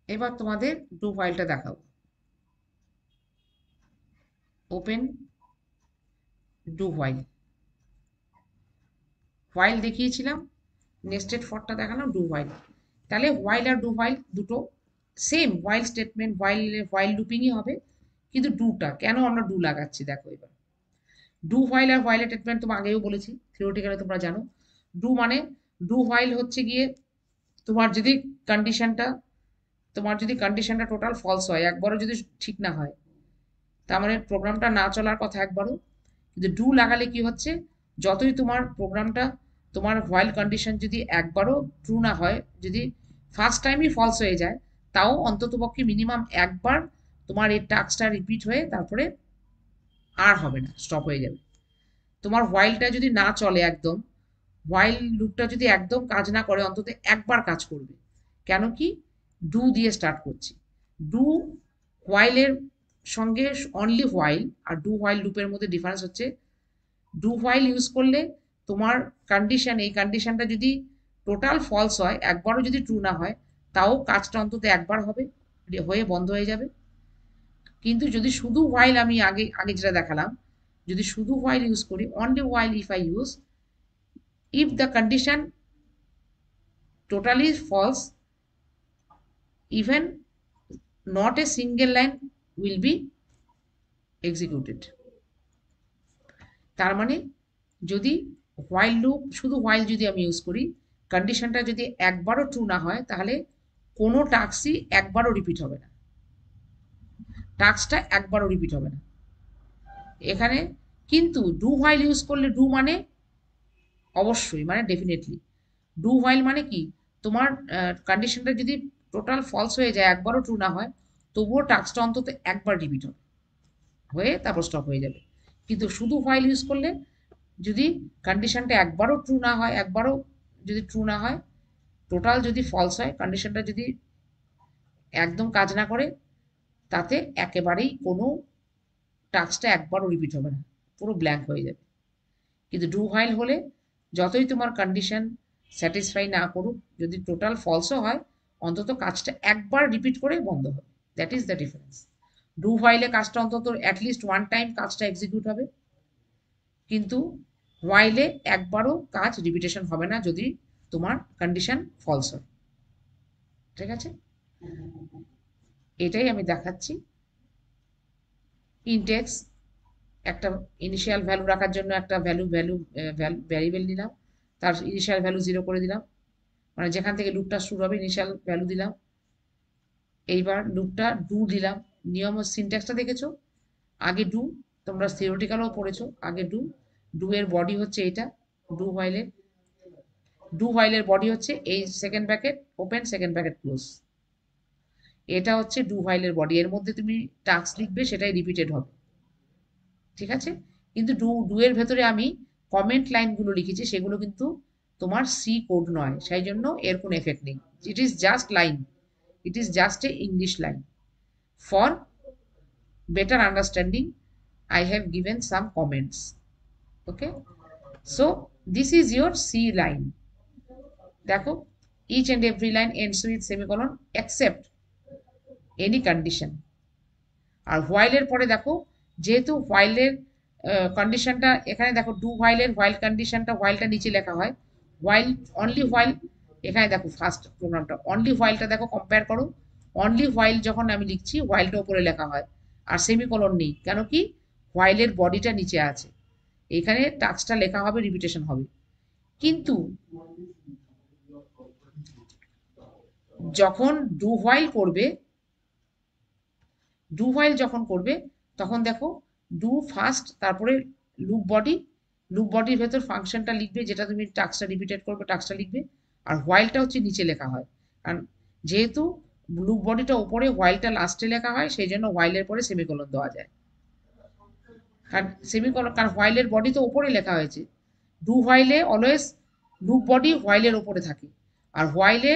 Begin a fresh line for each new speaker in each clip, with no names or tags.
এবার তোমাদের ডু ফাইলটা দেখাবো। ওপেন ডু ফাইল, ফাইল দেখিয়েছিলাম, নেস্টেড ফরটা দেখালাম, ডু ফাইল। তাহলে হোয়াইল আর ডু ফাইল দুটো সেম, হোয়াইল স্টেটমেন্ট হোয়াইল লুপিংই হবে, কিন্তু ডুটা কেন আমরা ডু লাগাচ্ছি দেখো এবার। ডু হোয়াইল আর হোয়াইল স্টেটমেন্ট তোমার আগেও বলেছি, থিওরিটিক্যালি তোমরা জানো। ডু মানে, ডু হোয়াইল হচ্ছে গিয়ে তোমার যদি কন্ডিশনটা টোটাল ফলস হয়, একবারও যদি ঠিক না হয়, তার মানে প্রোগ্রামটা না চলার কথা একবারও। কিন্তু ডু লাগালে কি হচ্ছে, যতই তোমার প্রোগ্রামটা, তোমার হোয়াইল কন্ডিশন যদি একবারও ট্রু না হয়, যদি ফার্স্ট টাইমই ফলস হয়ে যায়, তাও অন্ততপক্ষে মিনিমাম একবার তোমার এই টাস্কটা রিপিট হয়ে তারপরে আর হবে না, স্টপ হয়ে যাবে। তোমার হোয়াইলটা যদি না চলে একদম, হোয়াইল লুপটা যদি একদম কাজ না করে, অন্তত একবার কাজ করবে। কেন কি, ডু দিয়ে স্টার্ট করছি। ডু হোয়াইলের সঙ্গে অনলি হোয়াইল আর ডু হোয়াইল লুপের মধ্যে ডিফারেন্স হচ্ছে, ডু হোয়াইল ইউজ করলে তোমার কন্ডিশন, এই কন্ডিশনটা যদি টোটাল ফলস হয়, একবারও যদি ট্রু না হয়, তাও কাজটা অন্তত একবার হবে, হয়ে বন্ধ হয়ে যাবে। কিন্তু যদি শুধু হোয়াইল, আমি আগে আগে যেটা দেখালাম, যদি শুধু হোয়াইল ইউজ করি, only while if I use, if the condition totally false, even not a single line will be executed. তার মানে যদি হোয়াইল লুপ, শুধু হোয়াইল যদি আমি ইউজ করি, কন্ডিশনটা যদি একবারও ট্রু না হয়, তাহলে কোনো টাস্কই একবারও রিপিট হবে না, টাস্কটা একবারও রিপিট হবে না এখানে। কিন্তু ডু হোয়াইল ইউজ করলে, ডু মানে অবশ্যই, মানে ডেফিনেটলি, ডু হোয়াইল মানে কি, তোমার কন্ডিশনটা যদি টোটাল ফলস হয়ে যায়, একবারও ট্রু না হয়, তবুও টাস্কটা অন্তত একবার রিপিট হবে, হয়ে তারপর স্টপ হয়ে যাবে। কিন্তু শুধু হোয়াইল ইউজ করলে, যদি কন্ডিশনটা একবারও ট্রু না হয়, একবারও যদি ট্রু না হয়, টোটাল যদি ফলস হয়, কন্ডিশনটা যদি একদম কাজ না করে, তাতে একেবারেই কোনো টাস্কটা একবারও রিপিট হবে না, পুরো ব্ল্যাঙ্ক হয়ে যাবে। কিন্তু ডু হোয়াইল হলে, যতই তোমার কন্ডিশন স্যাটিসফাই না করুক, যদি টোটাল ফলসও হয়, অন্তত কাজটা একবার রিপিট করে বন্ধ হবে। That is the difference. Do হোয়াইলে কাজটা অন্তত অ্যাটলিস্ট ওয়ান টাইম কাজটা এক্সিকিউট হবে, কিন্তু হোয়াইলে একবারও কাজ রিপিটেশন হবে না যদি তোমার কন্ডিশন ফলস হয়। ঠিক আছে, এটাই আমি দেখাচ্ছি। ইনটেক্স, একটা ইনিশিয়াল ভ্যালু রাখার জন্য একটা ভ্যারিয়েবল নিলাম, তার ইনিশিয়াল ভ্যালু 0 করে দিলাম, মানে যেখান থেকে লুপটা শুরু হবে ইনিশিয়াল ভ্যালু দিলাম। এইবার লুপটা ডু দিলাম, নিয়ম সিনট্যাক্সটা দেখেছো, আগে ডু, তোমরা থিওরিটিক্যালও পড়েছো, আগে ডু, ডু এর বডি হচ্ছে এটা, ডু হোয়াইলের ডু হোয়াইলের বডি হচ্ছে এই second bracket open, second bracket close, এটা হচ্ছে ডু হোয়াইলের বডি। এর মধ্যে তুমি টাস্ক লিখবে, সেটাই রিপিটেড হবে। ঠিক আছে, কিন্তু ডু এর ভেতরে আমি কমেন্ট লাইনগুলো লিখেছি, সেগুলো কিন্তু তোমার সি কোড নয়, সেই জন্য এর কোনো এফেক্ট নেই। It is just line, it is just a English line. For better understanding, I have given some comments. Okay, so this is your C line. দেখো, each and every line ends with semicolon except any condition। আর হোয়াইলের পরে দেখো, যেহেতু হোয়াইলের কন্ডিশনটা এখানে দেখো, do হোয়াইলের while কন্ডিশনটা, হোয়াইলটা নিচে লেখা হয়, হোয়াইল অনলি হোয়াইল, এখানে দেখো ফার্স্ট প্রোগ্রামটা অনলি হোয়াইলটা দেখো, কম্পেয়ার করো, অনলি হোয়াইল যখন আমি লিখছি, হোয়াইলটা উপরে লেখা হয় আর সেমিকোলন নেই, কেন কি, হোয়াইলের বডিটা নিচে আছে, এখানে টাস্কটা লেখা হবে, রিপিটেশন হবে। কিন্তু যখন ডু হোয়াইল করবে, ডু হোয়াইল যখন করবে, তখন দেখো, ডু ফার্স্ট, তারপরে লুপ বডি, লুপ বডির ভেতর ফাংশনটা লিখবে, যেটা তুমি টাস্কটা রিপিটেড করবে, টাস্কটা লিখবে, আর হোয়াইলটা হচ্ছে নিচে লেখা হয়। কারণ যেহেতু লুপ বডিটা উপরে, হোয়াইলটা লাস্টে লেখা হয়, সেই জন্য হোয়াইলের পরে সেমিকোলন দেওয়া যায়। কারণ সেমিকোলন, কারণ হোয়াইলের বডি তো উপরে লেখা হয়েছে। ডু হোয়াইলে অলওয়েজ লুপ বডি হোয়াইলের ওপরে থাকে, আর হোয়াইলে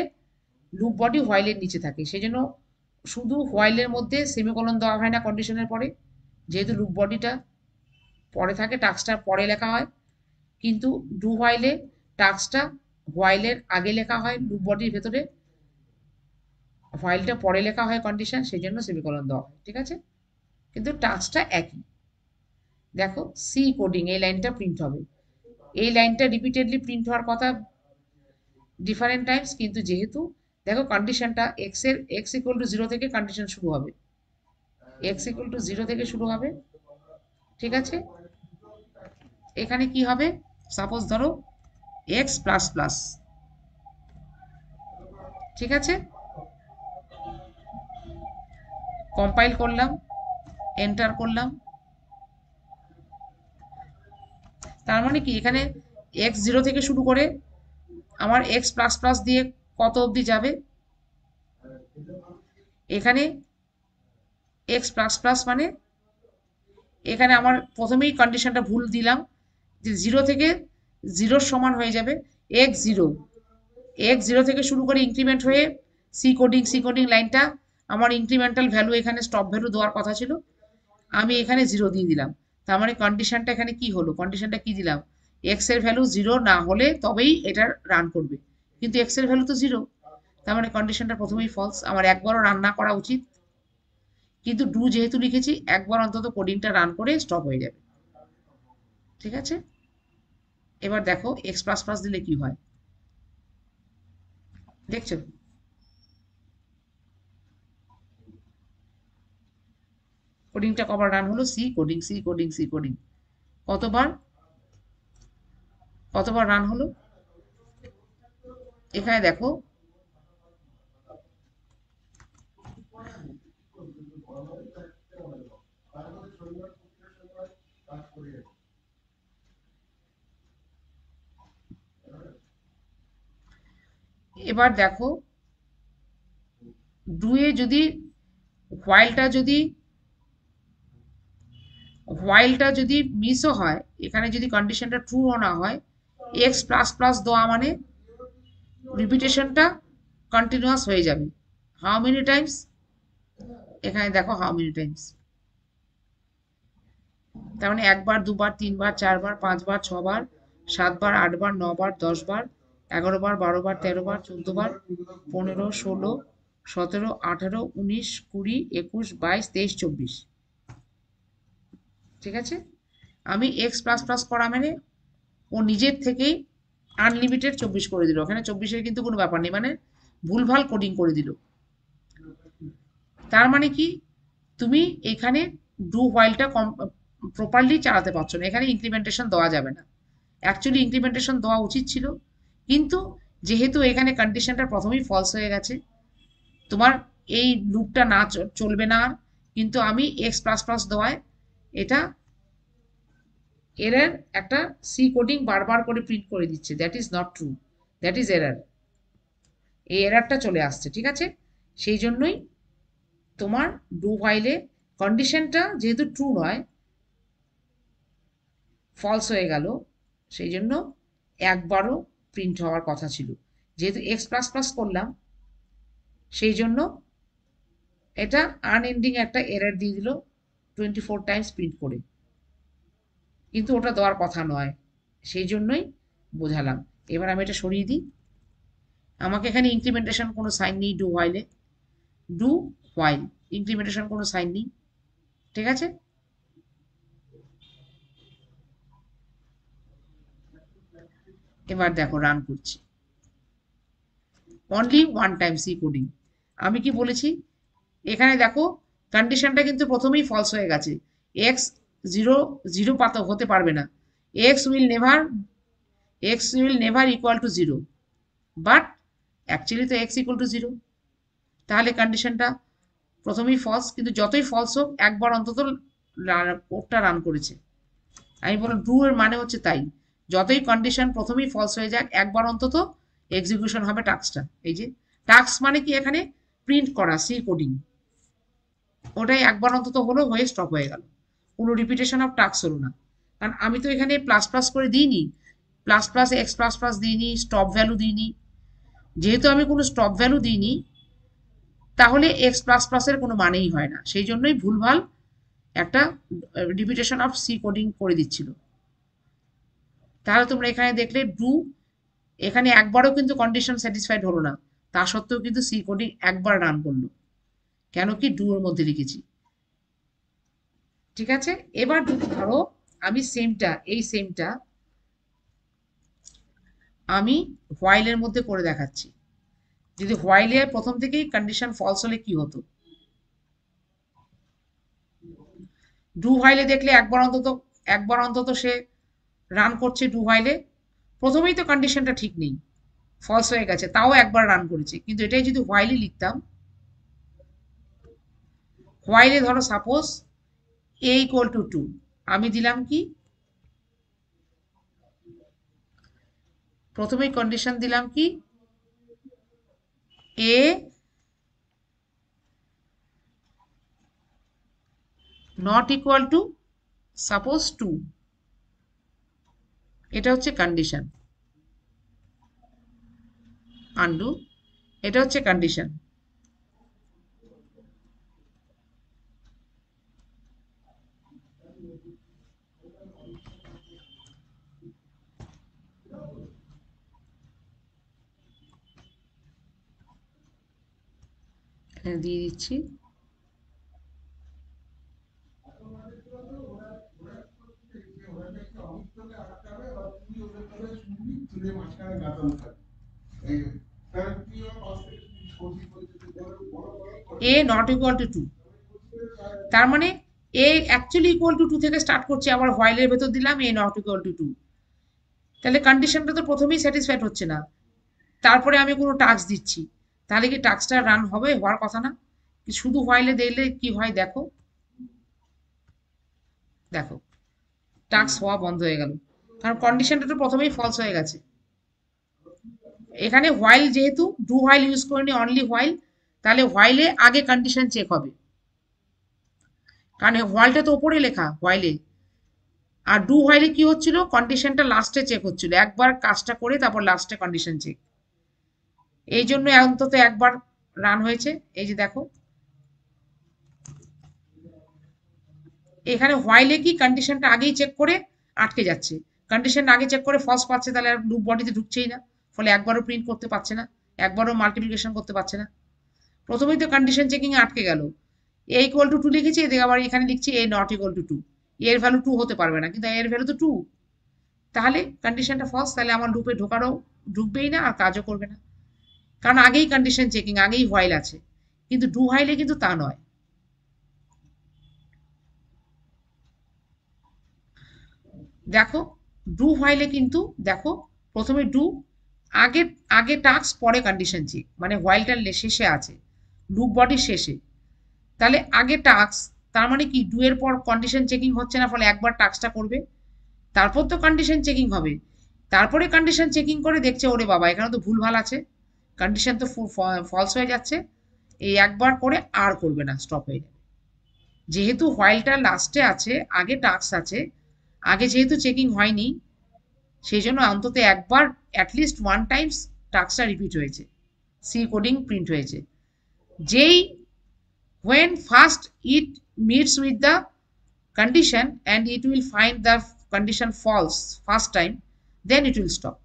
লুপ বডি হোয়াইলের নিচে থাকে, সেই জন্য শুধু হোয়াইলের মধ্যে সেমিকোলন দেওয়া হয় না কন্ডিশনের পরে, যেহেতু লুপ বডিটা পরে থাকে, টাস্কটা পরে লেখা হয়। কিন্তু ডু হোয়াইলে টাস্কটা হোয়াইলের আগে লেখা হয় লুপ বডির ভেতরে, ফাইলটা পরে লেখা হয় কন্ডিশন, সেই জন্য সেমিকোলন দেওয়া হয়, ঠিক আছে? কিন্তু টাস্কটা একই। দেখো সি কোডিং, এই লাইনটা প্রিন্ট হবে, এই লাইনটা রিপিটেডলি প্রিন্ট হওয়ার কথা ডিফারেন্ট টাইমস, কিন্তু যেহেতু দেখো কন্ডিশনটা এক্স এর এক্স ইকুয়াল টু 0 থেকে কন্ডিশন শুরু হবে, এক্স ইকুয়াল টু 0 থেকে শুরু হবে, ঠিক আছে? এখানে কি হবে, সাপোজ ধরো এক্স প্লাস প্লাস, ঠিক আছে? কম্পাইল করলাম, এন্টার করলাম, তার মানে কি এখানে এক্স 0 থেকে শুরু করে আমার এক্স প্লাস প্লাস দিয়ে কত অবধি যাবে, এখানে এক্স প্লাস প্লাস মানে এখানে আমার প্রথমেই কন্ডিশনটা ভুল দিলাম, যে 0 থেকে 0 সমান হয়ে যাবে এক্স 0, এক্স 0 থেকে শুরু করে ইনক্রিমেন্ট হয়ে সি কোডিং লাইনটা আমার ইনক্রিমেন্টাল ভ্যালু, এখানে স্টপ ভ্যালু দেওয়ার কথা ছিল, আমি এখানে 0 দিয়ে দিলাম। তার মানে কন্ডিশনটা এখানে কি হলো, কন্ডিশনটা কি দিলাম, এক্স এর ভ্যালু 0 না হলে তবেই এটা রান করবে, কিন্তু এক্স এর ভ্যালু তো 0, তার মানে কন্ডিশনটা প্রথমেই ফলস, আমার একবারও রান না করা উচিত, কিন্তু ডু যেহেতু লিখেছি একবার অন্তত কোডিংটা রান করে স্টপ হয়ে যাবে, ঠিক আছে? এবার দেখো এক্স প্লাস প্লাস দিলে কি হয়, দেখছো কোডিংটা কবার রান হলো, C coding C coding C coding, কতবার কতবার রান হলো, এখানে দেখো এবার দেখো ডুয়ে যদি হোয়াইলটা যদি মিসও হয়, এখানে যদি কন্ডিশনটা ট্রুও না হয়, এক্স প্লাস প্লাস দেওয়া মানে রিপিটেশনটা কন্টিনিউয়াস হয়ে যাবে, হাউ মেনি টাইমস, এখানে দেখো হাউ মেনি টাইমস, তার মানে 1 বার 2 বার 3 বার 4 বার 5 বার 6 বার 7 বার 8 বার 9 বার 10 বার 11 বার 12 বার 13 বার 14 বার 15 16 17 18 19 20 21 22 23 24, ঠিক আছে? আমি এক্স প্লাস প্লাস করা মানে ও নিজের থেকেই আনলিমিটেড 24 করে দিল, ওখানে 24-এর কিন্তু কোনো ব্যাপার নেই, মানে ভুলভাল কোডিং করে দিল, তার মানে কি তুমি এখানে ডু হোয়াইলটা প্রপারলি চালাতে পারছো না, এখানে ইমপ্লিমেন্টেশন দেওয়া যাবে না, অ্যাকচুয়ালি ইমপ্লিমেন্টেশন দেওয়া উচিত ছিল, কিন্তু যেহেতু এখানে কন্ডিশনটা প্রথমেই ফলস হয়ে গেছে, তোমার এই লুপটা না চলবে না আর, কিন্তু আমি এক্স প্লাস প্লাস দেওয়ায় এটা এরর একটা সি কোডিং বারবার করে প্রিন্ট করে দিচ্ছে, that is not true, that is error, এই এররটা চলে আসছে, ঠিক আছে? সেই জন্যই তোমার ডু হোয়াইলে কন্ডিশনটা যেহেতু ট্রু নয়, ফলস হয়ে গেল, সেই জন্য একবারও প্রিন্ট হওয়ার কথা ছিল, যেহেতু এক্স প্লাস প্লাস করলাম সেই জন্য এটা আনএন্ডিং একটা এরর দিয়ে দিল 24 টাইমস প্রিন্ট করে, কিন্তু ওটা দেওয়ার কথা নয়, সেই জন্যই বোঝালাম। এবার আমি এটা সরিয়ে দিই, আমাকে এখানে ইনক্রিমেন্টেশন কোনো সাইন নেই ডু হোয়াইলে, ডু হোয়াইল ইনক্রিমেন্টেশন কোনো সাইন নেই, ঠিক আছে? এবার দেখো রান করছি, only one time C coding, আমি কি বলেছি এখানে দেখো কন্ডিশনটা কিন্তু প্রথমেই ফলস হয়ে গেছে, এক্স 0 0 পাতা হতে পারবে না, x will never equal to 0, but actually তো এক্স ইকুয়াল টু 0, তাহলে কন্ডিশনটা প্রথমেই ফলস, কিন্তু যতই ফলস হোক একবার অন্তত কোডটা রান করেছে, আমি বললাম ট্রু এর মানে হচ্ছে তাই, যতই কন্ডিশন প্রথমেই ফলস হয়ে যাক একবার অন্তত এক্সিকিউশন হবে টাস্কটা, এই যে টাস্ক মানে কি এখানে প্রিন্ট করা সি কোডিং, ওটাই একবার অন্তত হলো, হয়ে স্টপ হয়ে গেল, কোনো রিপিটেশন অফ টাস্ক হলো না, কারণ আমি তো এখানে প্লাস প্লাস করে দিইনি, plus plus x plus plus দিইনি, স্টপ ভ্যালু দিইনি, যেহেতু আমি কোনো স্টপ ভ্যালু দিইনি তাহলে এক্স প্লাস প্লাসের কোনো মানেই হয় না, সেই জন্যই ভুলভাল একটা রিপিটেশন অফ সি কোডিং করে দিচ্ছিল, তাহলে তোমরা এখানে দেখলে ডু, এখানে একবারও কিন্তু কন্ডিশন স্যাটিসফাইড হলো না, তা সত্ত্বেও কিন্তু সি কোডিং একবার রান করলো, কেন কি ডু এর মধ্যে লিখেছি। ঠিক আছে, এবার যদি ধরো আমি সেমটা আমি হোয়াইলের মধ্যে করে দেখাচ্ছি। যদি হোয়াইলে প্রথম থেকেই কন্ডিশন ফলস হলে কি হতো, ডু হোয়াইলে দেখলে একবার অন্তত সে রান করছে ডু হোয়াইলে, প্রথমেই তো কন্ডিশনটা ঠিক নেই, ফলস হয়ে গেছে, তাও একবার রান করেছে। কিন্তু এটাই যদি হোয়াইলে লিখতাম, হোয়াইলে ধরো সাপোজ এ ইকুয়াল টু 2, আমি দিলাম কি, প্রথমেই কন্ডিশন দিলাম কি এ নট ইকুয়াল টু সাপোজ 2, এটা হচ্ছে কন্ডিশন, আন্ডু, এটা হচ্ছে কন্ডিশন। এখানে দিয়ে দিচ্ছি, এ নট ইকুয়াল টু 2, তার মানে এ অ্যাকচুয়ালি ইকুয়াল টু 2 থেকে স্টার্ট করছে, আবার হোয়াইলের ভেতর দিলাম এ নট ইকুয়াল টু 2, তাহলে কন্ডিশনটা তো প্রথমেই স্যাটিসফাইড হচ্ছে না। তারপরে আমি কোনো টাস্ক দিচ্ছি, তাহলে কি টাস্কটা রান হবে, হওয়ার কথা না। শুধু হোয়াইলে দিলে কি হয় দেখো, দেখো টাস্ক হওয়া বন্ধ হয়ে গেল, কারণ কন্ডিশনটা তো প্রথমেই ফলস হয়ে গেছে। এখানে হোয়াইল যেহেতু ডু হোয়াইল ইউজ করিনি, অনলি হোয়াইল, তাহলে হোয়াইলে আগে কন্ডিশন চেক হবে, কারণ হোয়াইলটা তো ওপরে লেখা হোয়াইলে। আর ডু হোয়াইলে কি হচ্ছিল, কন্ডিশনটা লাস্টে চেক হচ্ছিল, একবার কাজটা করে তারপর লাস্টে কন্ডিশন চেক, এই জন্য অন্তত একবার রান হয়েছে। এই যে দেখো এখানে হোয়াইলে কি কন্ডিশনটা আগেই চেক করে আটকে যাচ্ছে, কন্ডিশন আগে চেক করে ফলস পাচ্ছে, তাহলে আর লুপ বডিতে ঢুকছেই না, ফলে একবারও প্রিন্ট করতে পারছে না, একবারও মাল্টিপ্লিকেশন করতে পারছে না। প্রথমেই তো কন্ডিশন চেকিং এ আটকে গেল, এ ইকুয়াল টু 2 লিখেছি, এদিকে আবার এখানে লিখছি এ নট ইকুয়াল টু 2, এর ভ্যালু 2 হতে পারবে না, কিন্তু এর ভ্যালু তো 2, তাহলে কন্ডিশনটা ফলস, তাহলে আমার লুপে ঢুকবেই না আর কাজও করবে না, কারণ আগেই কন্ডিশন চেকিং, আগেই হোয়াইল আছে। কিন্তু ডু হোয়াইলে কিন্তু তা নয়। দেখো ডু হোয়াইলে কিন্তু দেখো প্রথমে ডু, আগে আগে টাস্ক পরে কন্ডিশন চেক, মানে হোয়াইলটা শেষে আছে, লুপ বডির শেষে, তাহলে আগে টাস্ক, তার মানে কি ডু এর পর কন্ডিশন চেকিং হচ্ছে না, ফলে একবার টাস্কটা করবে, তারপর তো কন্ডিশন চেকিং হবে, তারপরে কন্ডিশন চেকিং করে দেখছে ওরে বাবা এখানে তো ভুলভাল আছে, কন্ডিশন তো ফলস হয়ে যাচ্ছে, এই একবার করে আর করবে না, স্টপ হয়ে যাবে। যেহেতু হোয়াইলটা লাস্টে আছে, আগে টাস্ক আছে, আগে যেহেতু চেকিং হয়নি, সেই জন্য অন্তত একবার অ্যাটলিস্ট ওয়ান টাইমস টাস্কটা রিপিট হয়েছে, সি কোডিং প্রিন্ট হয়েছে। যেই when first it meets with the condition and it will find the condition false first time, then it will stop,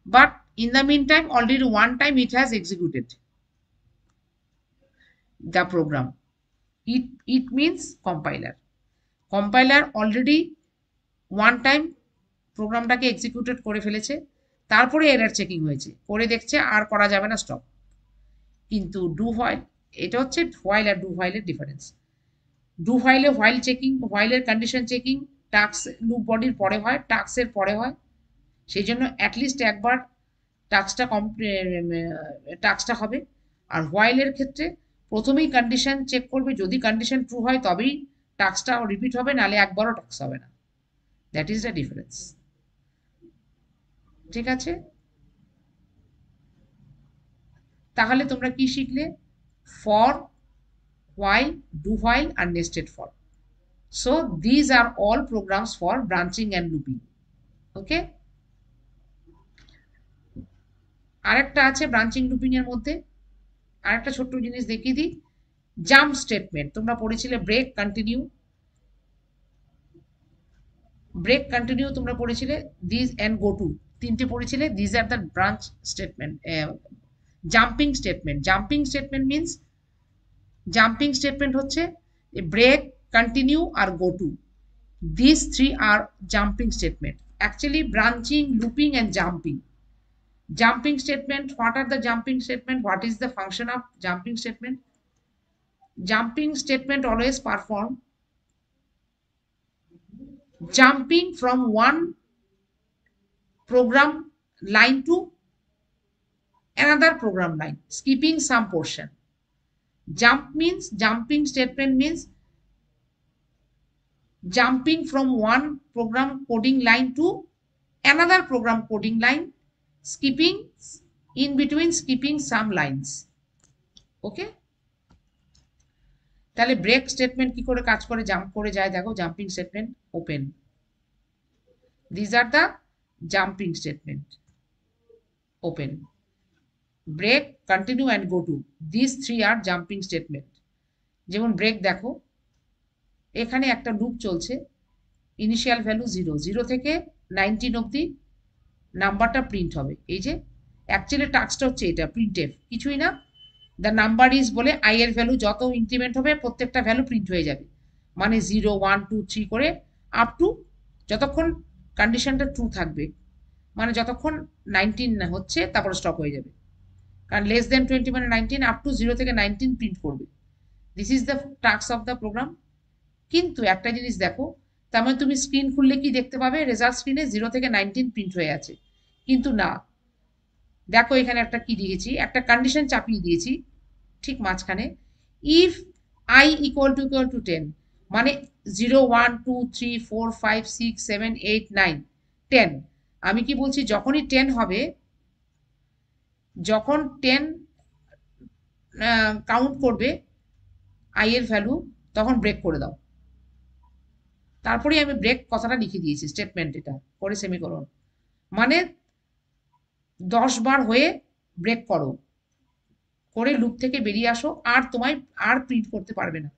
but in the meantime already one time it has executed the program. It means compiler already one time প্রোগ্রামটাকে executed করে ফেলেছে, তারপরে error checking হয়েছে, করে দেখছে আর করা যাবে না, স্টপ। কিন্তু ডু হোয়াইল, এটা হচ্ছে হোয়াইল আর ডু হোয়াইলের ডিফারেন্স। ডু হোয়াইলে হোয়াইল চেকিং, হোয়াইলের কন্ডিশন চেকিং টাস্ক লুপ বডির পরে হয়, টাস্কের পরে হয়, সেই জন্য অ্যাটলিস্ট একবার টাস্কটা টাস্কটা হবে। আর হোয়াইলের ক্ষেত্রে প্রথমেই কন্ডিশন চেক করবে, যদি কন্ডিশন ট্রু হয় তবেই টাস্কটা রিপিট হবে, নাহলে একবারও টাস্ক হবে না, দ্যাট ইজ দ্য ডিফারেন্স। ঠিক আছে, তাহলে তোমরা কি শিখলে, ফর, হোয়াইল, ডু হোয়াইল আর nested for. So these are all programs for branching and looping. Okay, আরেকটা আছে ব্রাঞ্চিং লুপিং এর মধ্যে, আরেকটা ছোট্ট জিনিস দেখিয়ে দিই, জাম্প স্টেটমেন্ট তোমরা পড়েছিলে, ব্রেক কন্টিনিউ তোমরা পড়েছিলে, দিস অ্যান্ড গো টু, তিনটে পড়েছিলে, this are the branch statement, jumping statement means jumping statement হচ্ছে ব্রেক, কন্টিনিউ আর go to. These three are jumping statement. Actually, branching, looping, and jumping. Jumping statement. What are the jumping statement? What is the function of jumping statement? Jumping statement always perform jumping from one program line to another program line, skipping some portion. Jumping statement means jumping from one program coding line to another program coding line, skipping in between, skipping some lines. Okay, তাহলে break statement কি করে কাজ করে, jump করে যায় দেখো। Jumping statement open, this are the jumping statement. Open, break, continue and go to, this three are jumping statement. যেমন break দেখো, এখানে একটা লুপ চলছে, ইনিশিয়াল ভ্যালু 0, 0 থেকে 19 অবধি নাম্বারটা প্রিন্ট হবে। এই যে অ্যাকচুয়ালি টাস্কটা হচ্ছে এটা, প্রিন্টএফ, কিছুই না। দ্য নাম্বার ইজ বলে আই এর ভ্যালু যত ইনক্রিমেন্ট হবে প্রত্যেকটা ভ্যালু প্রিন্ট হয়ে যাবে, মানে 0, 1, 2, 3 করে আপ টু যতক্ষণ কন্ডিশনটা ট্রু থাকবে, মানে যতক্ষণ 19 হচ্ছে তারপর স্টপ হয়ে যাবে, কারণ লেস দেন 20 মানে 19, আপ টু 0 থেকে 19 প্রিন্ট করবে। This is the task of the program. কিন্তু একটা জিনিস দেখো, তার মানে তুমি স্ক্রিন খুললে কি দেখতে পাবে, রেজাল্ট স্ক্রিনে 0 থেকে 19 প্রিন্ট হয়ে আছে, কিন্তু না, দেখো এখানে একটা কি দিয়েছি, একটা কন্ডিশন চাপিয়ে দিয়েছি ঠিক মাঝখানে, ইফ i ইকুয়াল টু 10, মানে 0, 1, 2, 3, 4, 5, 6, 7, 8, 9, 10। আমি কি বলছি, যখনই 10 হবে, যখন 10 কাউন্ট করবে i এর ভ্যালু, তখন ব্রেক করে দাও। তারপরে আমি ব্রেক কথাটা লিখে দিয়েছি, স্টেটমেন্ট এটা করে সেমিকোলন, মানে 10 বার হয়ে ব্রেক করো, করে লুপ থেকে বেরিয়ে আসো, আর তোমায় আর প্রিন্ট করতে পারবে না।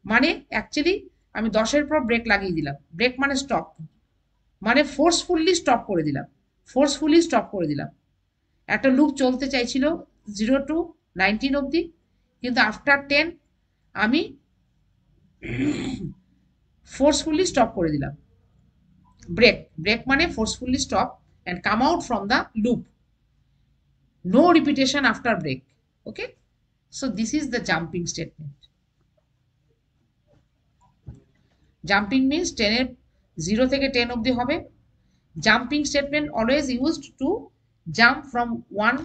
মানে অ্যাকচুয়ালি আমি 10-এর পর ব্রেক লাগিয়ে দিলাম, ব্রেক মানে স্টপ, মানে ফোর্সফুলি স্টপ করে দিলাম, ফোর্সফুলি স্টপ করে দিলাম। একটা লুপ চলতে চাইছিল 0 to 19 অবধি, কিন্তু আফটার 10 আমি ফোর্সফুলি স্টপ করে দিলাম। ব্রেক, ব্রেক মানে forcefully stop and come out from the loop, no repetition after break. Okay, so this is the jumping statement. Jumping means 10 এর 0 থেকে 10 অবধি হবে। Jumping statement always used to jump from one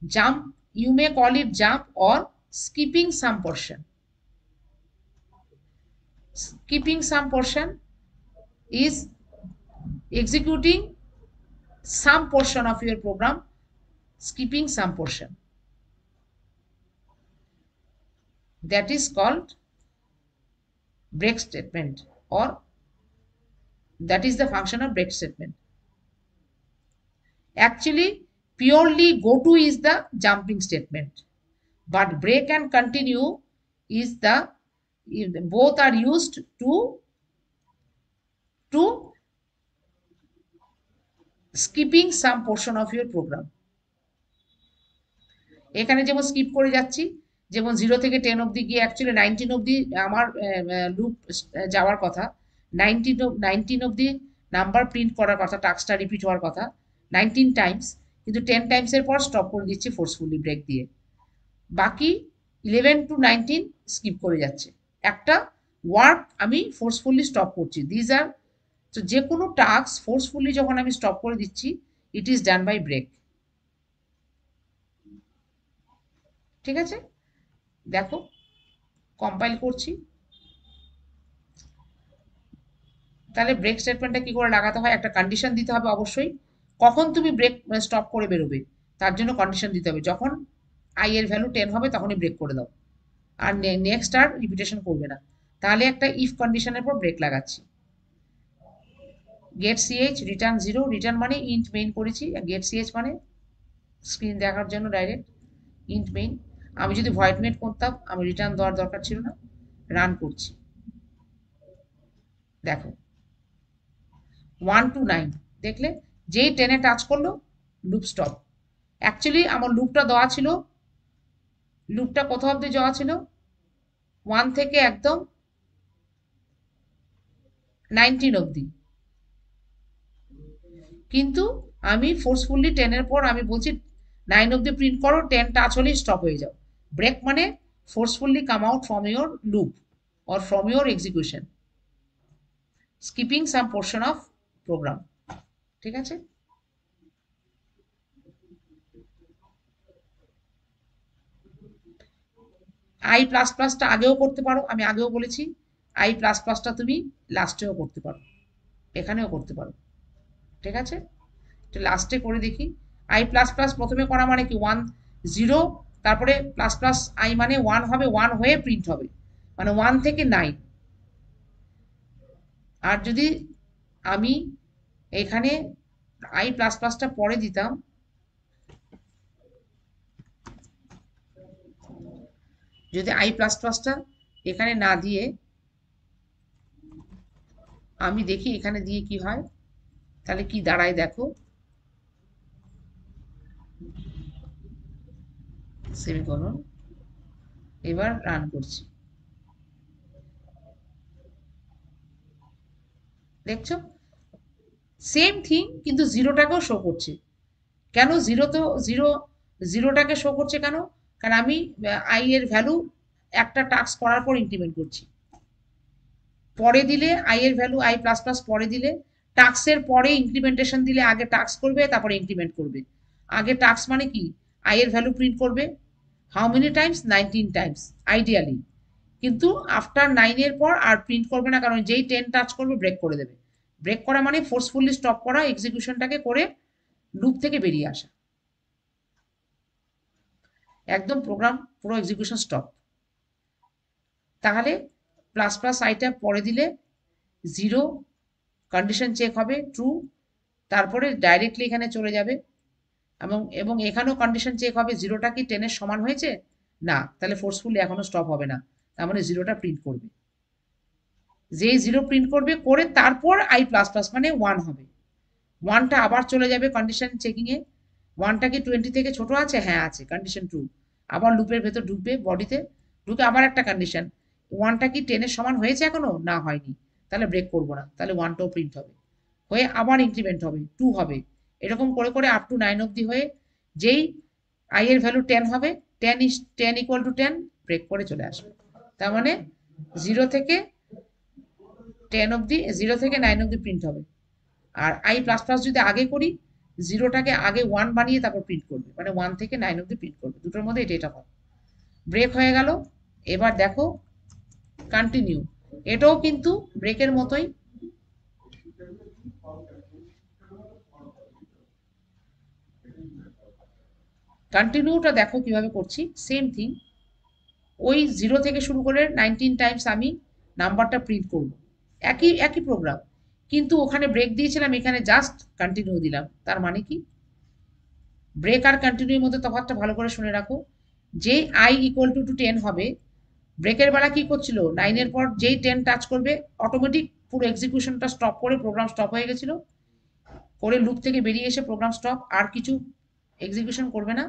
jump, you may call it jump or skipping some portion. Skipping some portion is executing some portion of your program, skipping some portion, that is called break statement, or that is the function of break statement. Actually, purely go to is the jumping statement, but break and continue is the, both are used to skipping some portion of your program. এখানে যেমন skip করে যাচ্ছি, যেমন 0 থেকে 10 অবধি গিয়ে actually 19 অবধি আমার লুপ যাওয়ার কথা, 19 অবধি নাম্বার প্রিন্ট করার কথা, টাস্কটা রিপিট হওয়ার কথা 19 টাইমস, কিন্তু 10 টাইমসের পর স্টপ করে দিচ্ছি ফোর্সফুলি ব্রেক দিয়ে, বাকি 11 to 19 স্কিপ করে যাচ্ছে। একটা ওয়ার্ক আমি ফোর্সফুলি স্টপ করছি, দিজ আর, তো যে কোনো টাস্ক ফোর্সফুলি যখন আমি স্টপ করে দিচ্ছি, it is done by break. ঠিক আছে, দেখো কম্পাইল করছি। তাহলে ব্রেক স্টেটমেন্টটা কি করে লাগাতে হয়, একটা কন্ডিশন দিতে হবে অবশ্যই, কখন তুমি ব্রেক স্টপ করে বেরোবে তার জন্য কন্ডিশন দিতে হবে, যখন আই এর ভ্যালু 10 হবে তখনই ব্রেক করে দাও, আর নেক্সট আর রিপিটেশন করবে না। তাহলে একটা ইফ কন্ডিশনের পর ব্রেক লাগাচ্ছি। গেট সিএইচ রিটার্ন 0, রিটার্ন মানে ইন্ট মেইন করেছি, গেট সিএইচ মানে স্ক্রিন দেখার জন্য ডাইরেক্ট ইন্ট মেইন। আমি যদি ভয়েড মেট করতাম আমি রিটার্ন দেওয়ার দরকার ছিল না। রান করছি, দেখো 1 to 9, দেখলে যেই 10-এ টাচ করলো লুপ স্টপ, অ্যাকচুয়ালি আমার লুপটা দেওয়া ছিল, লুপটা কোথাও অব্দি দেওয়া ছিল, 1 থেকে একদম 19 অব্দি। কিন্তু আমি ফোর্সফুলি 10 এর পর আমি বলছি 9 অব্দি প্রিন্ট করো, 10 টাচ হলেই স্টপ হয়ে যাও। ব্রেক মানে forcefully come out from your loop or from your execution, skipping some portion of program. ঠিক আছে? আই প্লাস প্লাসটা আগেও করতে পারো, আমি আগেও বলেছি। আই প্লাস প্লাসটা তুমি লাস্টেও করতে পারো, এখানেও করতে পারো। ঠিক আছে? তো লাস্টে করে দেখি। আই প্লাস প্লাস প্রথমে করা মানে কি 1 0, তারপরে প্লাস প্লাস আই মানে 1 হবে, 1 হয়ে প্রিন্ট হবে, মানে 1 থেকে 9। আর যদি আমি এখানে আই প্লাস প্লাসটা পরে দিতাম, যদি আই প্লাস প্লাসটা এখানে না দিয়ে আমি দেখি এখানে দিয়ে কি হয়, তাহলে কি দাঁড়ায় দেখো। সেমিকোলন, এবার রান করছি, দেখছো সেম থিং, কিন্তু জিরোটাকেও শো করছে। কেন জিরো, তো জিরো, জিরোটাকে শো করছে কেন? কারণ আমি আই এর ভ্যালু একটা টাস্ক করার পর ইনক্রিমেন্ট করছি। পরে দিলে আই এর ভ্যালু আই প্লাস প্লাস পরে দিলে, টাস্কের পরে ইনক্রিমেন্টেশন দিলে আগে টাস্ক করবে তারপরে ইনক্রিমেন্ট করবে। আগে টাস্ক মানে কি, আই এর ভ্যালু প্রিন্ট করবে how many Times, 19 Times ideally. কিন্তু আফটার 9 এর পর আর প্রিন্ট করবে না, কারণ যেই 10 টাচ করবে ব্রেক করে দেবে। ব্রেক করা মানে ফোর্সফুলি স্টপ করা, এক্সিকিউশনটাকে করে লুপ থেকে বেরিয়ে আসা, একদম প্রোগ্রাম পুরো এক্সিকিউশন স্টপ। তাহলে প্লাস প্লাস আইটা পরে দিলে জিরো, কন্ডিশন চেক হবে ট্রু, তারপরে ডাইরেক্টলি এখানে চলে যাবে, এবং এবং এখানেও কন্ডিশন চেক হবে জিরোটা কি 10 এর সমান হয়েছে, না, তাহলে ফোর্সফুলি এখনো স্টপ হবে না, তার মানে জিরোটা প্রিন্ট করবে। যেই জিরো প্রিন্ট করবে করে তারপর আই প্লাস প্লাস মানে 1 হবে, 1টা আবার চলে যাবে কন্ডিশন চেকিং এ। 1টা কি 20 থেকে ছোট আছে, হ্যাঁ আছে, কন্ডিশন ট্রু। আবার লুপের ভেতর ঢুকবে, বডিতে ঢুকে আবার একটা কন্ডিশন, 1টা কি 10 এর সমান হয়েছে এখনো, না হয়নি, তাহলে ব্রেক করবো না, তাহলে 1টাও প্রিন্ট হবে, হয়ে আবার ইনক্রিমেন্ট হবে 2 হবে, এরকম করে করে আপ টু 9 অব্দি হয়ে যেই আই এর ভ্যালু 10 হবে, 10 ইকুয়াল টু 10, ব্রেক করে চলে আসবে। তার মানে 0 থেকে 10 অব্দি, 0 থেকে 9 অব্দি প্রিন্ট হবে। আর আই প্লাস প্লাস যদি আগে করি, জিরোটাকে আগে 1 বানিয়ে তারপর প্রিন্ট করবে, মানে 1 থেকে 9 অব্দি প্রিন্ট করবে, দুটোর মধ্যে এটা হয়। ব্রেক হয়ে গেল। এবার দেখো কন্টিনিউ, এটাও কিন্তু ব্রেকের মতোই। কন্টিনিউটা দেখো কিভাবে করছি, সেম থিং। ওই 0 থেকে শুরু করে 19 টাইমস আমি নাম্বারটা প্রিন্ট করব, একই একই প্রোগ্রাম, কিন্তু ওখানে ব্রেক দিয়েছিলাম, এখানে জাস্ট কন্টিনিউ দিলাম। তার মানে কি, ব্রেক আর কন্টিনিউর মধ্যে তফাৎটা ভালো করে শুনে রাখো। যেই আই ইকুয়াল টু 10 হবে, ব্রেকের বেলা কি করছিল, 9 এর পর যেই 10 টাচ করবে অটোমেটিক পুরো এক্সিকিউশনটা স্টপ করে প্রোগ্রাম স্টপ হয়ে গেছিল, করে লুপ থেকে বেরিয়ে এসে প্রোগ্রাম স্টপ, আর কিছু এক্সিকিউশন করবে না,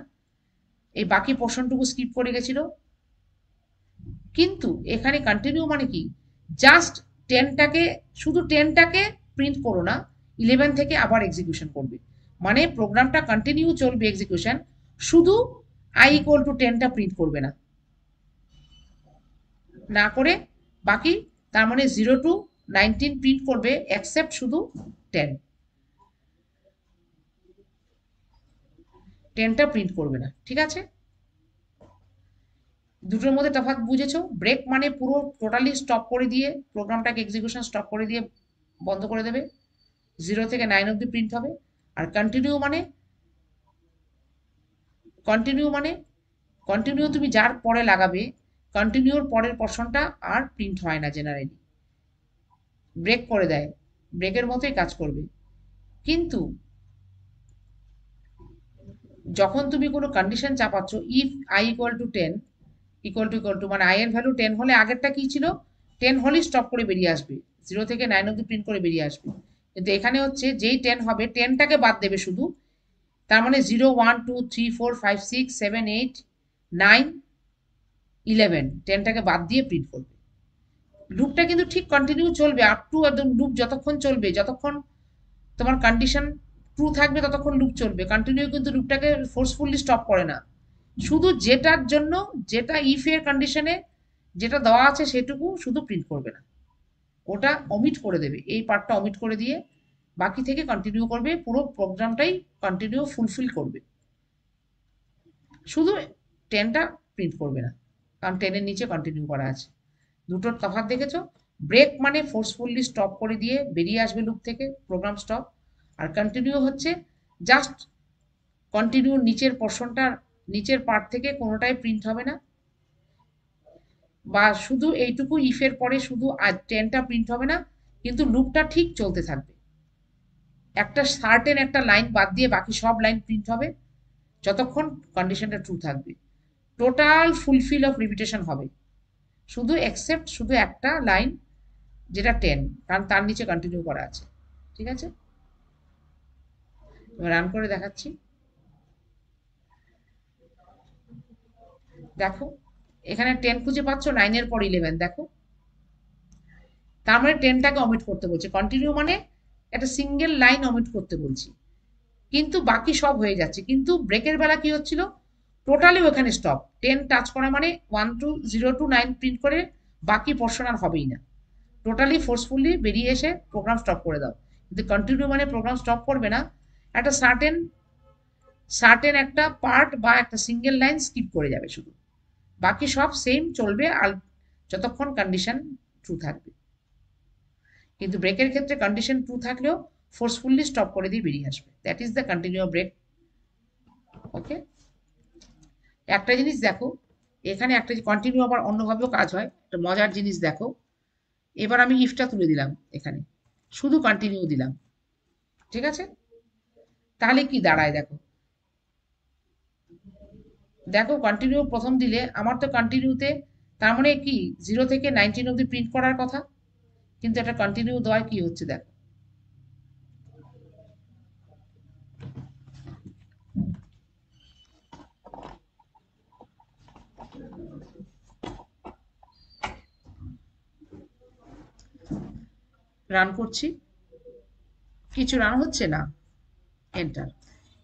এই বাকি পোর্শনটুকু স্কিপ করে গেছিল। কিন্তু এখানে কন্টিনিউ মানে কি, জাস্ট 10টাকে, শুধু 10টাকে প্রিন্ট করো না, 11 থেকে আবার এক্সিকিউশন করবে, মানে প্রোগ্রামটা কন্টিনিউ চলবে এক্সিকিউশন, শুধু আই ইকুয়াল টু 10টা প্রিন্ট করবে না, না করে বাকি, তার মানে 0 টু 19 প্রিন্ট করবে, এক্সেপ্ট শুধু 10, 10টা প্রিন্ট করবে না। ঠিক আছে? দুটোর মধ্যে তফাৎ বুঝেছো? ব্রেক মানে পুরো টোটালি স্টপ করে দিয়ে প্রোগ্রামটাকে এক্সিকিউশন স্টপ করে দিয়ে বন্ধ করে দেবে, 0 থেকে 9 অব্দি প্রিন্ট হবে। আর কন্টিনিউ মানে, কন্টিনিউ মানে, কন্টিনিউ তুমি যার পরে লাগাবে, কন্টিনিউর পরের পোর্শনটা আর প্রিন্ট হয় না জেনারেলি, ব্রেক করে দেয়, ব্রেকের মতোই কাজ করবে। কিন্তু যখন তুমি কোনো কন্ডিশন চাপাচ্ছ, if I equal to 10, equal to মানে আই এর ভ্যালু 10 হলে আগেরটা কি ছিল, 10 হলেই স্টপ করে বেরিয়ে আসবে, 0 থেকে 9 অব্দি প্রিন্ট করে বেরিয়ে আসবে। কিন্তু এখানে হচ্ছে যেই 10 হবে 10টাকে বাদ দেবে শুধু, তার মানে 0 1 2 3 4 5 6 7 8 9 11 10টাকে বাদ দিয়ে প্রিন্ট করবে। লুপটা কিন্তু ঠিক কন্টিনিউ চলবে আপ টু একদম লুপ যতক্ষণ চলবে, যতক্ষণ তোমার কন্ডিশন ট্রু থাকবে ততক্ষণ লুপ চলবে। কন্টিনিউ কিন্তু লুপটাকে ফোর্সফুলি স্টপ করে না, শুধু যেটার জন্য, যেটা ইফ এর কন্ডিশনে যেটা দেওয়া আছে সেটুকু শুধু প্রিন্ট করবে না, ওটা অমিট করে দেবে, এই পার্টটা অমিট করে দিয়ে বাকি থেকে কন্টিনিউ করবে, পুরো প্রোগ্রামটাই কন্টিনিউ ফুলফিল করবে, শুধু 10টা প্রিন্ট করবে না, কারণ 10-এর নিচে কন্টিনিউ করা আছে। দুটোর তফাৎ দেখেছো? ব্রেক মানে ফোর্সফুলি স্টপ করে দিয়ে বেরিয়ে আসবে লুপ থেকে, প্রোগ্রাম স্টপ। আর কন্টিনিউ হচ্ছে জাস্ট কন্টিনিউ নিচের পোর্শনটা, নিচের পার্ট থেকে কোনোটাই প্রিন্ট হবে না, বা শুধু এইটুকু ইফের পরে শুধু 10টা প্রিন্ট হবে না, কিন্তু লুপটা ঠিক চলতে থাকবে, একটা সার্টেন একটা লাইন বাদ দিয়ে বাকি সব লাইন প্রিন্ট হবে যতক্ষণ কন্ডিশনটা ট্রু থাকবে। টোটাল ফুলফিল অফ রিপিটেশন হবে, শুধু এক্সেপ্ট শুধু একটা লাইন যেটা 10, কারণ তার নিচে কন্টিনিউ করা আছে। ঠিক আছে, রান করে দেখাচ্ছি। দেখো এখানে 10 খুঁজে পাচ্ছ, 9-এর পর 11, দেখো তার মানে 10টাকে অমিট করতে বলছে। কন্টিনিউ মানে একটা সিঙ্গেল লাইন অমিট করতে বলছি, কিন্তু বাকি সব হয়ে যাচ্ছে। কিন্তু ব্রেকের বেলা কি হচ্ছিল, টোটালি ওখানে স্টপ, 10 টাচ করা মানে 1 টু 0 টু 9 প্রিন্ট করে বাকি পোর্শন আর হবেই না, টোটালি ফোর্সফুলি বেরিয়ে এসে প্রোগ্রাম স্টপ করে দাও। কিন্তু কন্টিনিউ মানে প্রোগ্রাম স্টপ করবে না, একটা সার্টেন সার্টেন একটা পার্ট বা একটা সিঙ্গেল লাইন স্কিপ করে যাবে শুধু, বাকি সব সেম চলবে আর যতক্ষণ কন্ডিশন ট্রু থাকবে। কিন্তু ব্রেকের ক্ষেত্রে কন্ডিশন ট্রু থাকলেও ফোর্সফুলি স্টপ করে দিয়ে বেরিয়ে আসবে, that is the continue break. Okay, একটা জিনিস দেখো, এখানে একটা কন্টিনিউ আবার অন্যভাবেও কাজ হয়, একটা মজার জিনিস দেখো। এবার আমি ইফটা তুলে দিলাম এখানে, শুধু কন্টিনিউ দিলাম, ঠিক আছে, তাহলে কি দাঁড়ায় দেখো, দেখো কন্টিনিউ প্রথম দিলে আমার তো কন্টিনিউতে তার মানে কি 0 থেকে 19 অব্দি প্রিন্ট করার কথা, কিন্তু এটা কন্টিনিউ দেওয়ায় কি হচ্ছে দেখো, রান করছি, কিছু রান হচ্ছে না, এন্টার।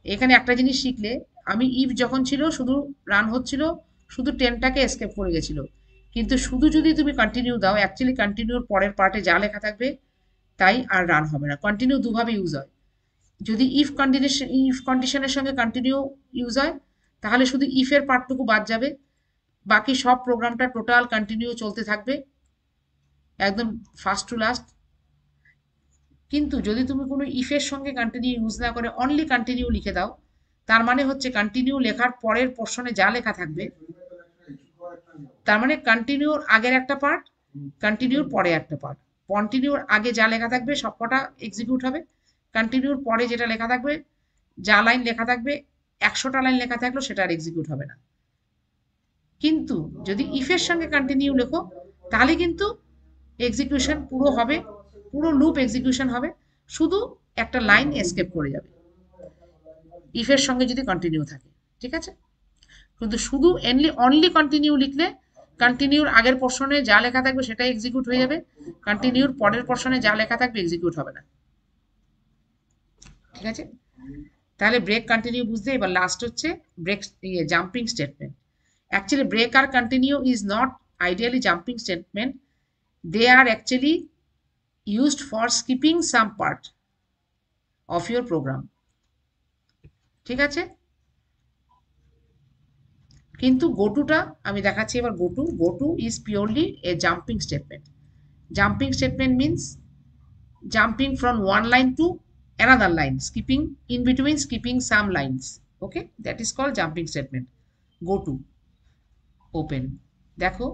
এখানে একটা জিনিস শিখলে, আমি ইফ যখন ছিল শুধু রান হচ্ছিল, শুধু 10টাকে এসকেপ করে গেছিল, কিন্তু শুধু যদি তুমি কন্টিনিউ দাও, অ্যাকচুয়ালি কন্টিনিউর পরের পার্টে যা লেখা থাকবে তাই আর রান হবে না। কন্টিনিউ দুভাবে ইউজ হয়, যদি ইফ কন্ডিশনের সঙ্গে কন্টিনিউ ইউজ হয় তাহলে শুধু ইফের পার্টটুকু বাদ যাবে, বাকি সব প্রোগ্রামটা টোটাল কন্টিনিউ চলতে থাকবে একদম ফার্স্ট টু লাস্ট। কিন্তু যদি তুমি কোনো ইফের সঙ্গে কন্টিনিউ ইউজ না করে অনলি কন্টিনিউ লিখে দাও, তার মানে হচ্ছে কন্টিনিউ লেখার পরের পোর্শনে যা লেখা থাকবে, তার মানে কন্টিনিউর আগের একটা পার্ট, কন্টিনিউর পরে একটা পার্ট, কন্টিনিউর আগে যা লেখা থাকবে সবকটা এক্সিকিউট হবে, কন্টিনিউর পরে যেটা লেখা থাকবে, যা লাইন লেখা থাকবে, 100টা লাইন লেখা থাকলো সেটা আর এক্সিকিউট হবে না। কিন্তু যদি ইফের সঙ্গে কন্টিনিউ লেখো তাহলে কিন্তু এক্সিকিউশন পুরো হবে, পুরো লুপ এক্সিকিউশন হবে, শুধু একটা লাইন এসকেপ করে যাবে ইফের সঙ্গে যদি কন্টিনিউ থাকে। ঠিক আছে, কিন্তু শুধু অনলি কন্টিনিউ লিখলে কন্টিনিউর আগের পোর্শনে যা লেখা থাকবে সেটাই এক্সিকিউট হয়ে যাবে, কন্টিনিউর পরের পোর্শনে যা লেখা থাকবে এক্সিকিউট হবে না। ঠিক আছে, তাহলে ব্রেক কন্টিনিউ বুঝতে। এবার লাস্ট হচ্ছে break jumping statement. Actually break আর continue is not ideally jumping statement, they are actually used for skipping some part of your program. ঠিক আছে, কিন্তু গোটুটা আমি দেখাচ্ছি এবার। Go to is purely a jumping statement. Jumping statement means jumping from one line to another line, skipping in between, skipping some lines. Okay, that is called jumping statement. Go to open, দেখো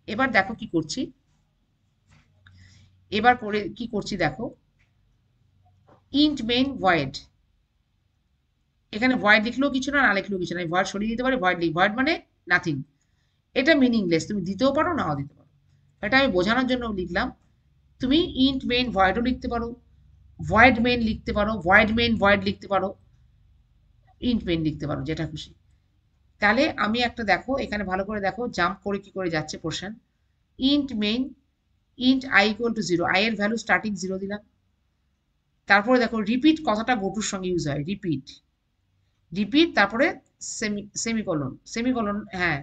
এবার দেখো কি করছি, এবার করে কি করছি দেখো, ইন্ট মেইন ভয়েড, এখানে ভয়েড লিখলেও কিছু না, না লিখলেও কিছু না, ভয়েড সরিয়ে দিতে পারি, ভয়েড লিখ, ভয়েড মানে নাথিং, এটা মিনিংলেস, তুমি দিতেও পারো নাও দিতে পারো। এটা আমি বোঝানোর জন্য লিখলাম। তুমি ইন্ট মেইন ভয়েডও লিখতে পারো, ভয়েড মেইন লিখতে পারো, ভয়েড মেইন ভয়েড লিখতে পারো, ইন্ট মেইন লিখতে পারো, যেটা খুশি। তাহলে আমি একটা দেখো এখানে ভালো করে দেখো জাম্প করে কি করে যাচ্ছে portion. Int main int i equal to 0, i এর ভ্যালু স্টার্টিং 0 দিলাম। তারপরে দেখো রিপিট কথাটা গোটুর সঙ্গে ইউজ হয়, রিপিট রিপিট তারপরে সেমিকোলন সেমিকোলন, হ্যাঁ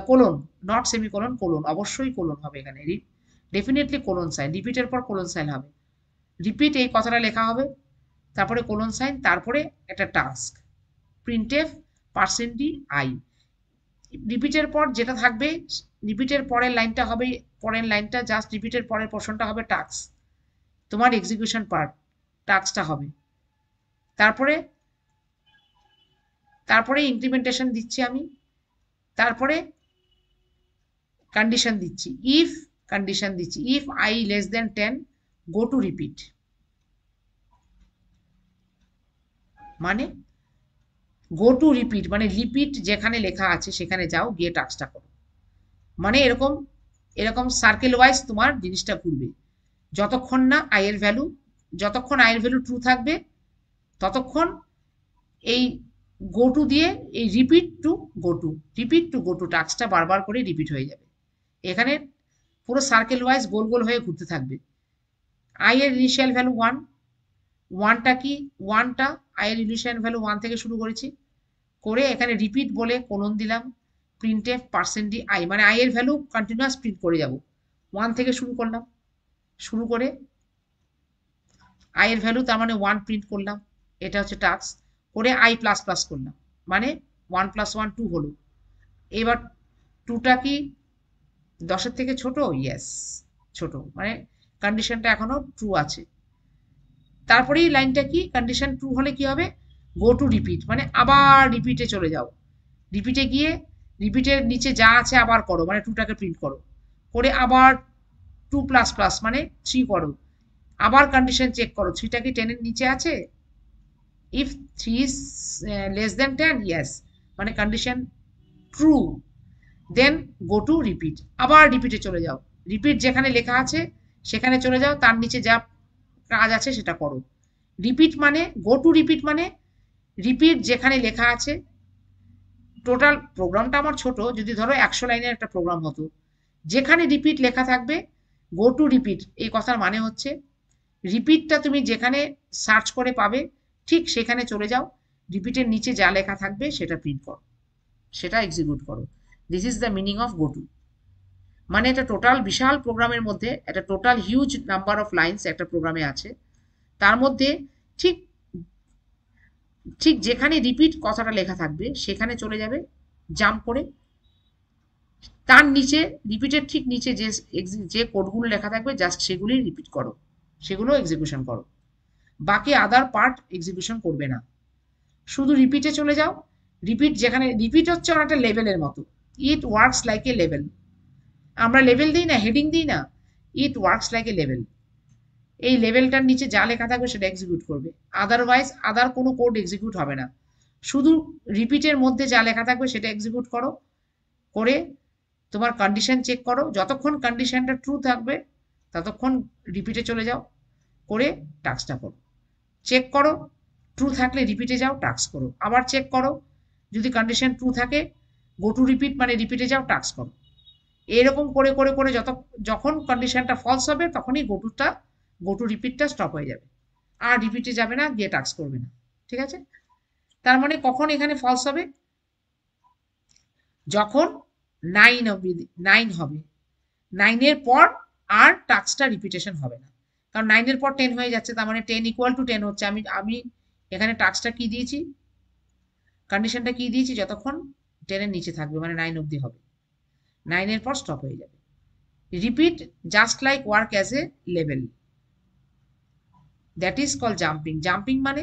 কোলন, নট সেমিকোলন, কোলন, অবশ্যই কোলন হবে এখানে, ডেফিনেটলি কোলন সাইন, রিপিটের পর কোলন সাইন হবে, রিপিট এই কথাটা লেখা হবে, তারপরে কোলন সাইন, তারপরে একটা টাস্ক প্রিন্টএফ পার্সেন্টি আই। রিপিটের পর যেটা থাকবে, রিপিটের পরের লাইনটা হবে, পরের লাইনটা জাস্ট রিপিটের পরের পোর্শনটা হবে টাস্ক, তোমার এক্সিকিউশন পার্ট টাস্কটা হবে। তারপরে তারপরে ইমপ্লিমেন্টেশন দিচ্ছি আমি, তারপরে কন্ডিশন দিচ্ছি, ইফ কন্ডিশন দিচ্ছি if i less than 10 go to repeat, মানে গো টু রিপিট মানে রিপিট যেখানে লেখা আছে সেখানে যাও, গিয়ে টাস্কটা করো। মানে এরকম এরকম সার্কেল ওয়াইজ তোমার জিনিসটা ঘুরবে, যতক্ষণ না আয়ের ভ্যালু, যতক্ষণ আয়ের ভ্যালু ট্রু থাকবে ততক্ষণ এই গো টু দিয়ে এই রিপিট টু গো টু টাস্কটা বারবার করে রিপিট হয়ে যাবে। এখানে পুরো সার্কেল ওয়াইজ গোল গোল হয়ে ঘুরতে থাকবে। আই এর ইনিশিয়াল ভ্যালু 1, ওয়ানটা কি, ওয়ানটা আই এর ইনিশিয়াল ভ্যালু 1 থেকে শুরু করেছি, করে এখানে রিপিট বলে কোলন দিলাম, প্রিন্টএফ পার্সেন্টি আই, মানে আই এর ভ্যালু কন্টিনিউয়াস প্রিন্ট করে যাব, 1 থেকে শুরু করলাম, শুরু করে আই এর ভ্যালু তার মানে 1 প্রিন্ট করলাম, এটা হচ্ছে টাস্ক, করে আই প্লাস প্লাস করলাম, মানে 1 + 1 2 হলো। এবার 2টা কি 10-এর থেকে ছোট? ইয়েস, ছোট, মানে কন্ডিশনটা এখনো ট্রু আছে। তারপরেই লাইনটা কি, কন্ডিশন ট্রু হলে কি হবে, গো টু রিপিট, মানে আবার রিপিটে চলে যাও, রিপিটে গিয়ে রিপিটের নিচে যা আছে আবার করো, মানে 2টাকে প্রিন্ট করো, করে আবার 2++ মানে 3 করো, আবার কন্ডিশন চেক করো 3টা কি 10 এর নিচে আছে, if 3 is less than 10 yes, মানে condition true, then go to repeat, আবার রিপিটে চলে যাও, রিপিট যেখানে লেখা আছে সেখানে চলে যাও, তার নিচে যা কাজ আছে সেটা করো। রিপিট মানে গো টু রিপিট মানে রিপিট যেখানে লেখা আছে, টোটাল প্রোগ্রামটা আমার ছোট, যদি ধরো 100 লাইনের একটা প্রোগ্রাম হতো, যেখানে রিপিট লেখা থাকবে গো টু রিপিট, এই কথার মানে হচ্ছে রিপিটটা তুমি যেখানে সার্চ করে পাবে ঠিক সেখানে চলে যাও, রিপিটের নিচে যা লেখা থাকবে সেটা প্রিন্ট করো, সেটা এক্সিকিউট করো, this is the meaning of go to. মানে এটা টোটাল বিশাল প্রোগ্রামের মধ্যে একটা total huge number of lines একটা প্রোগ্রামে আছে, তার মধ্যে ঠিক ঠিক যেখানে রিপিট কথাটা লেখা থাকবে সেখানে চলে যাবে জাম্প করে, তার নিচে রিপিটের ঠিক নিচে যে যে কোডগুলো লেখা থাকবে জাস্ট সেগুলি রিপিট করো, সেগুলো এক্সিকিউশন করো, বাকি আদার পার্ট এক্সিকিউশন করবে না, শুধু রিপিটে চলে যাও। রিপিট যেখানে, রিপিট হচ্ছে একটা লেভেলের মতো, it works like a level, আমরা লেভেল দিই না, হেডিং দিই না, it works like a level, এই লেভেলটার নিচে যা লেখা থাকবে সেটা এক্সিকিউট করবে, আদারওয়াইজ আদার কোনো কোড এক্সিকিউট হবে না, শুধু রিপিটের মধ্যে যা লেখা থাকবে সেটা এক্সিকিউট করো, করে তোমার কন্ডিশন চেক করো, যতক্ষণ কন্ডিশনটা ট্রু থাকবে ততক্ষণ রিপিটে চলে যাও, করে টাস্কটা করো, চেক করো, ট্রু থাকলে রিপিটে যাও টাস্ক করো, আবার চেক করো, যদি কন্ডিশন ট্রু থাকে গো টু রিপিট মানে রিপিটে যাও টাস্ক করো, এরকম করে করে করে যখন কন্ডিশনটা ফলস হবে তখনই গো টু রিপিটটা স্টপ হয়ে যাবে, আর রিপিটে যাবে না, গিয়ে টাস্ক করবে না, ঠিক আছে। তার মানে কখন এখানে ফলস হবে, যখন 9 হবে, 9-এর পর আর টাস্কটা রিপিটেশন হবে না, কারণ 9-এর পর 10 হয়ে যাচ্ছে, তার মানে 10 ইকুয়াল টু 10 হচ্ছে, আমি আমি এখানে টাস্কটা কি দিয়েছি, কন্ডিশনটা কি দিয়েছি, যতক্ষণ 10-এর নিচে থাকবে মানে 9 অবধি হবে, 9-এর পর স্টপ হয়ে যাবে। Repeat just like work as a level, that is call jumping, jumping মানে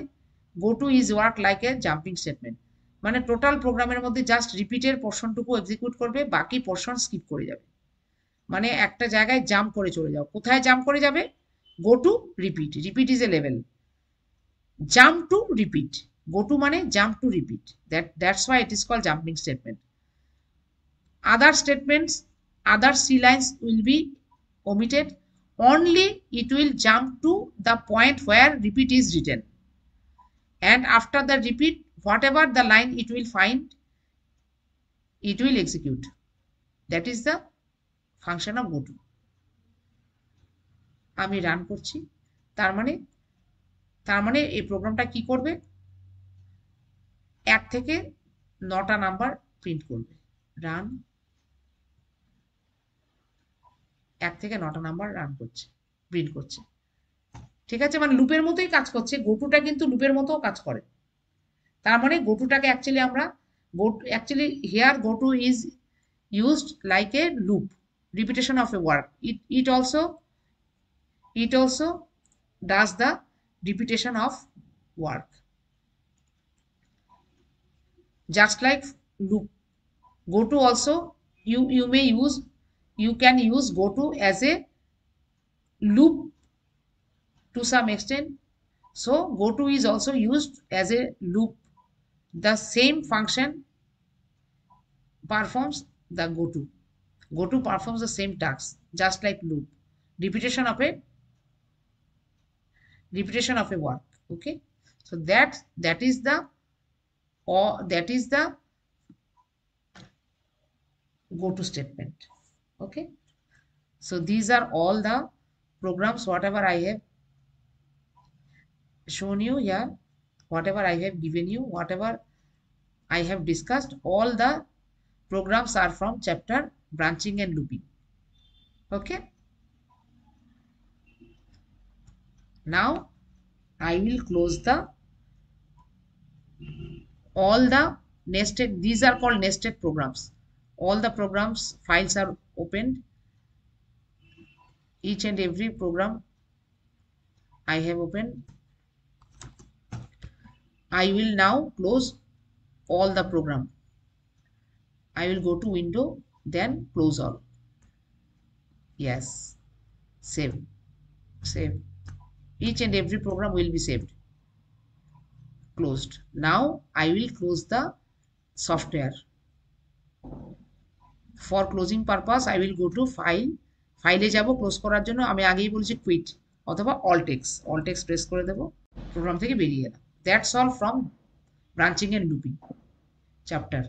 go to is work like a jumping statement, মানে টোটাল প্রোগ্রামের মধ্যে জাস্ট রিপিটের পোর্শনটুকু এক্সিকিউট করবে, বাকি পোর্শন স্কিপ করে যাবে, মানে একটা জায়গায় জাম্প করে চলে যাও, কোথায় জাম্প করে যাবে, go to repeat, repeat is a level, jump to repeat, go to মানে jump to repeat, that's why it is call jumping statement. Other statements other C lines will be omitted. Only it will jump to the point where repeat is written. And after the repeat, whatever the line it will find, it will execute. That is the function of goto. আমি run করছি, তার মানে এই প্রোগ্রামটা কি করবে, 1 থেকে 9টা number print করবে। রান, 1 থেকে 9টা নাম্বার রান করছে, প্রিন্ট করছে। ঠিক আছে, মানে লুপের মতোই কাজ করছে। গোটুটা কিন্তু লুপের মতো কাজ করে। তার মানে গোটুটাকে অ্যাকচুয়ালি আমরা actually here go to is used like a loop, repetition of a work. It also does the repetition of work, just like loop. Goto also, you can use goto as a loop to some extent. So goto is also used as a loop. The same function performs the goto. Goto performs the same task, just like loop, repetition of a work. Okay, so that is the goto statement. Okay, so these are all the programs whatever I have shown you here, whatever I have given you, whatever I have discussed, all the programs are from chapter branching and looping. Okay, now I will close all the nested, these are called nested programs. All the programs files are opened, each and every program I have opened. I will now close all the program. I will go to window, then close all. Yes, save. Each and every program will be saved. Closed. Now I will close the software. For closing purpose I will go to ফাইলে যাব, close করার জন্য আমি আগেই বলেছি quit অথবা alt x press করে দেব, programme থেকে বেরিয়ে এলাম। That's all from branching and looping chapter.